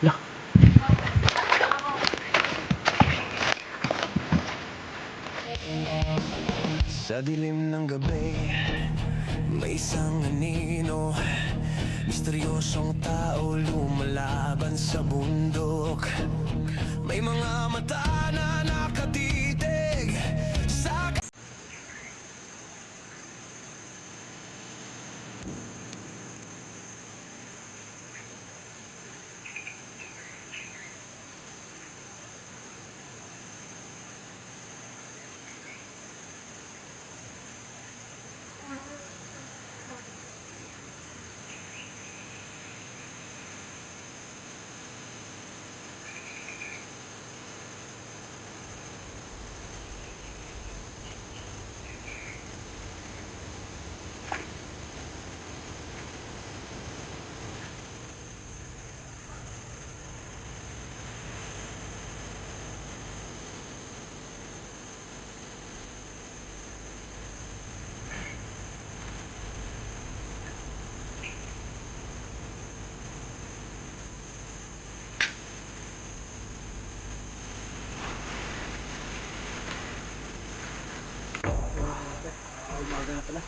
Lah. Sa dilim ng gabi, may isang anino, misteryosong tao lumalaban sa bundok. May mga mata na nakatitig sa... Umaga na pala.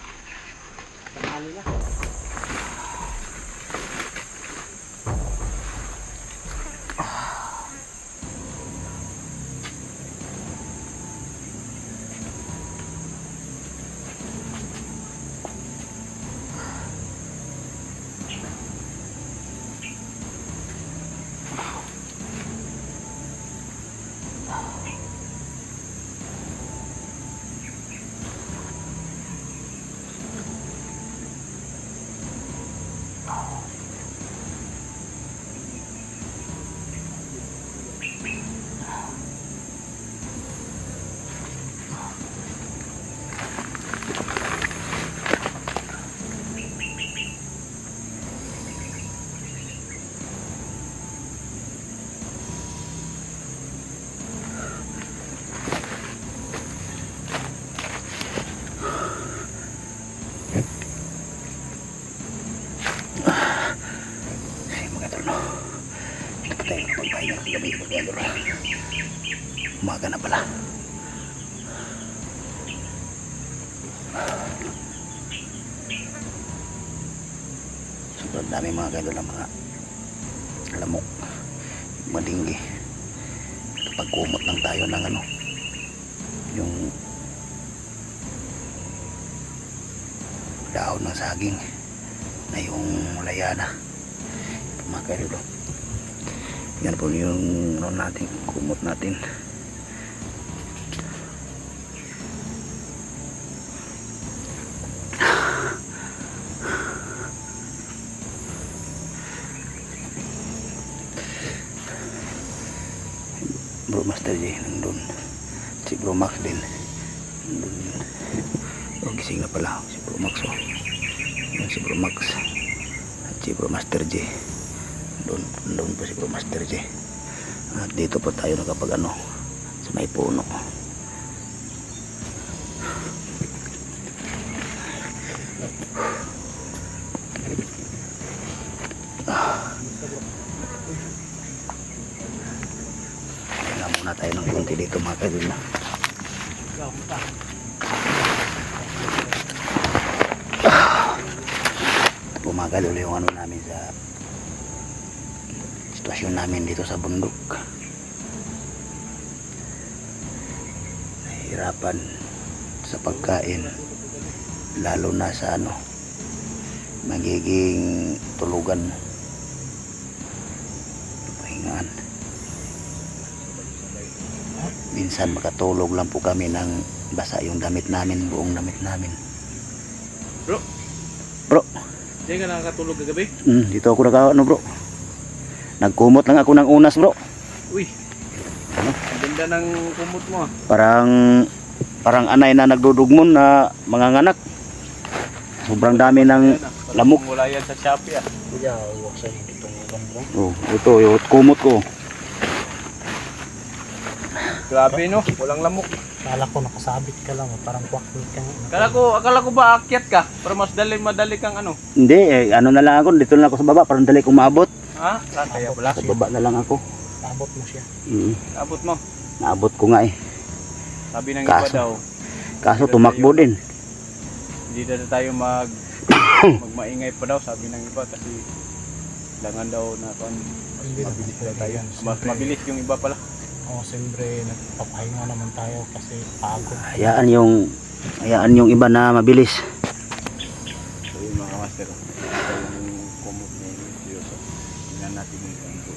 Tanghali na. Umaga na pala. Sobrang dami mga ganun ng mga lamok, madinggi. Pagkumot lang tayo ng ano, yung daon ng saging na yung layana. Mga ganun. Yan po yung ano natin, kumot natin. Bro Master J nandun, si Bro Max din nandun. Oh, gising na pala si Bro Max. Oh, yan si Bro Max at si Bro Master J. Doon po si Bro Master J. At dito po tayo nakapag ano, sa may puno. Kaya muna tayo ng konti dito mga kaibigan. Ito po mga kaibigan yung ano namin sa sitwasyon namin dito sa bundok. Nahihirapan sa pagkain, lalo na sa ano, magiging tulugan, pahingaan. Minsan makatulog lang po kami ng basa yung damit namin, buong damit namin. Bro, Diyan ka nakakatulog kagabi? dito ako ano bro, nagkumot lang ako ng unas bro. Uy, Ano? ang ganda ng kumot mo. Parang anay na nagdudugmon na manganganak. Sobrang dami ng lamok. Wala yan sa Shopee ah. Kuya, huwag sa itong bro. Oh, ito yung kumot ko. Grabe no, walang lamok. Kala ko nakasabit ka lang, parang kwaklit ka nga. Akala ko ba aakyat ka? Para mas madali kang ano. Hindi, ano na lang ako, dito na ako sa baba, parang dali kong maabot. Ha? Kaya pala. Sa baba na lang ako. Abot mo siya. Abot mo. Naabot ko nga eh. Sabi ng iba Kaso. daw, Kaso tumakbo din. hindi na tayo magmaingay pa daw, sabi ng iba kasi kailangan daw na Hindi mabilis naman daw tayo. pwede Mas yan. mabilis yung iba pala. Oo, siyempre nagpapahinga naman tayo kasi pagod. Hayaan yung iba na mabilis. So yun mga master, ito yung kumot ni Seryoso. Tingnan natin yung kanto.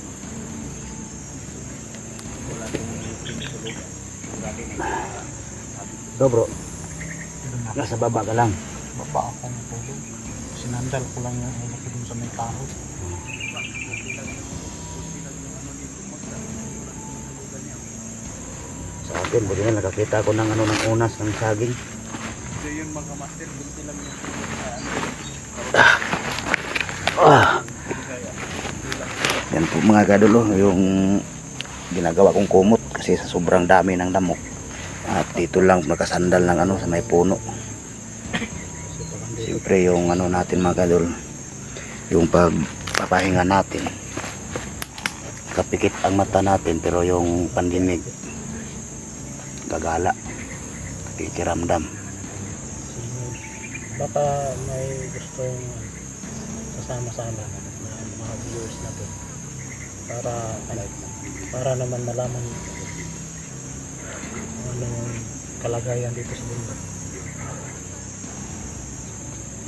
Wala itong tulog. So bro, Doon ako. nasa baba ka lang. Baba ako ng tulog. Sinandal ko lang yung ulo ko dun sa may kahoy. Sa akin, buti na nakakita ko ng ano ng unas ng saging. So yun mga master, bunti lang yung Yan po mga kadulo, yung ginagawa kong kumot kasi sa sobrang dami ng lamok. At dito lang nakasandal ng ano sa may puno. Siyempre yung ano natin mga kadol, yung pagpapahinga natin, kapikit ang mata natin pero yung pandinig gagala, kikiramdam. Baka may gustong kasama-sama na mga viewers natin para naman malaman anong kalagayan dito sa bundok.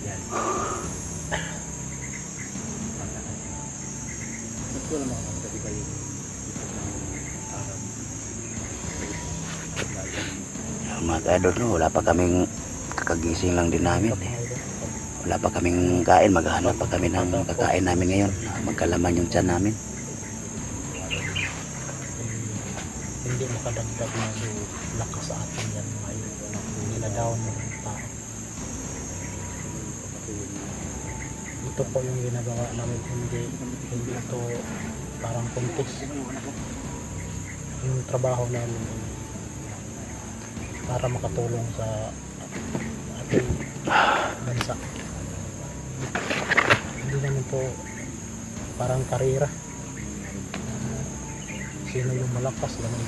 Yan. Ito naman ang sabi kayo dito ng Arab. Mga kadol, no, wala pa kaming kakagising lang din namin eh. Wala pa kaming kain, maghahanap pa kami ng kakain namin ngayon. Magkalaman yung tiyan namin. Hindi makadagdag na lakas sa atin yan ngayon. Niladawan ng tao. Ito po yung ginagawa namin, hindi ito parang kuntis. Yung trabaho namin para makatulong sa ating bansa. Hindi naman po parang karera. Sino yung malakas, ganun.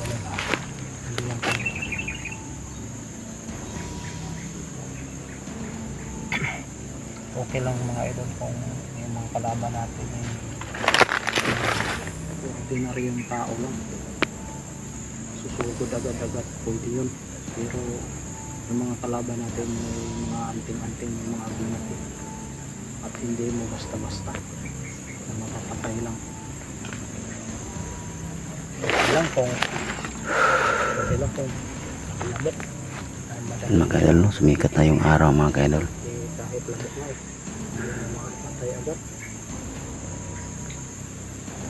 Hindi lang po. Okay lang mga idol kung yung mga kalaban natin ay ordinaryong tao lang. Susugod agad-agad, pwede yun. Pero yung mga kalaban natin may mga anting-anting yung mga natin. At hindi mo basta-basta na makapatay lang. Okay lang kung lamok. Mga kadol, no, sumikat na yung araw mga kadol. Kahit lamok na hindi mo makapatay agad.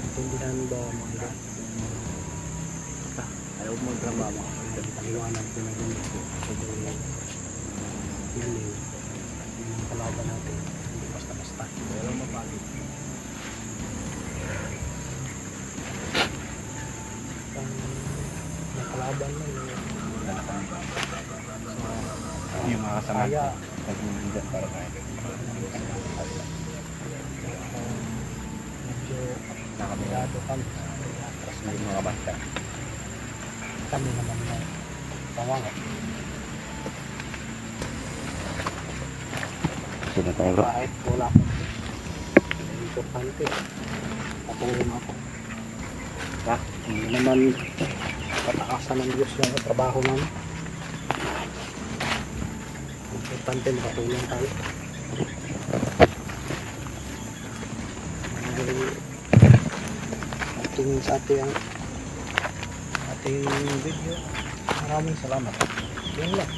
Intindihan ba mga ito? ayaw mo magtrabaho. Paliwanag ko na din ito. Kasi yung kalaban natin hindi basta-basta. Pero mapagod. Ang nakalaban mo Yung mga kasama. kaya Nagbibigat para kayo. medyo nakabigado kami. Tapos may mga basta. Kami naman yung pangango. Sino tayo bro? Kahit wala akong importante, patulong ako. Hindi naman pataasan ng Diyos yung trabaho namin. Importante makatulong tayo. Tingin sa ating video. Maraming salamat. Yan lang.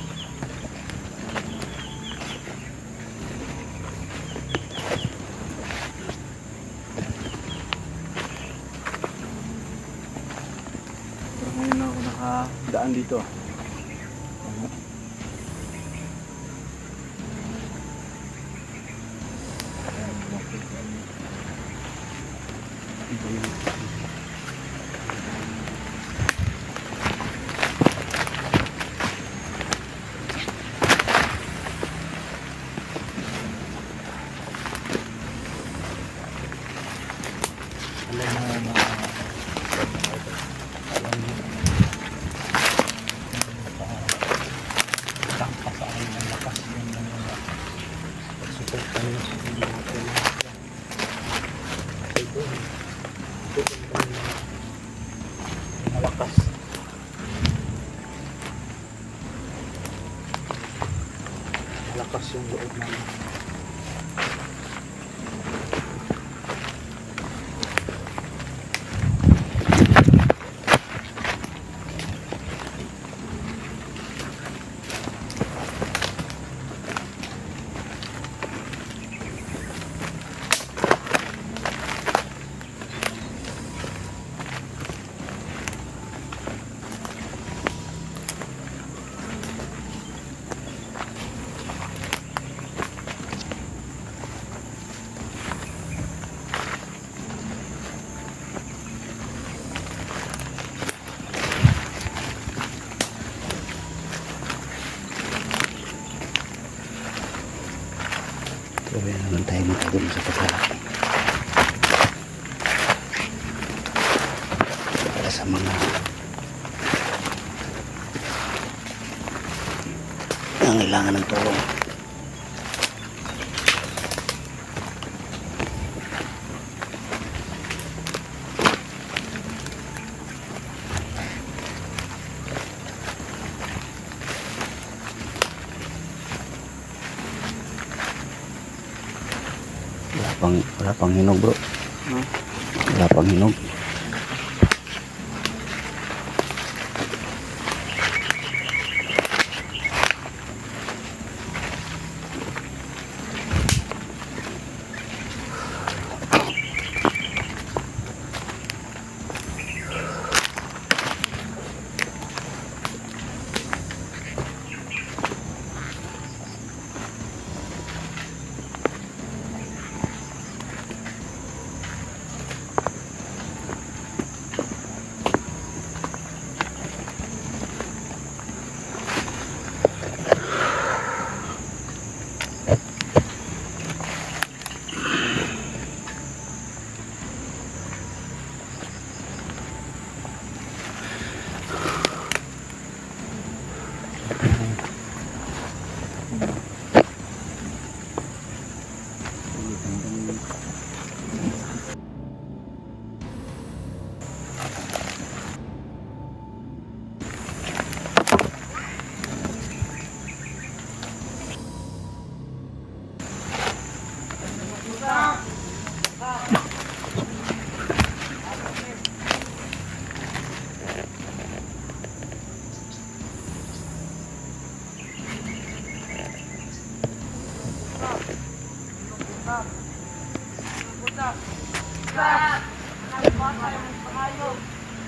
Pero ngayon na ako nakadaan dito. Alam mo na alam mo tampa sa akin ang lakas yun ng mga support kami sa mga malakas. Malakas yung loob namin. Tuloy naman tayo mga idol sa paglalaki. Para sa mga nangailangan ng tulong. Wala pang hinog bro. Wala pang hinog.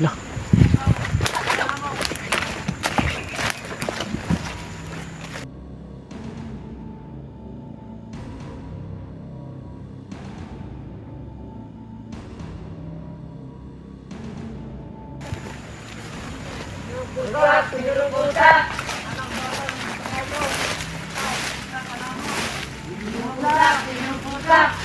Lah. Pinuputak!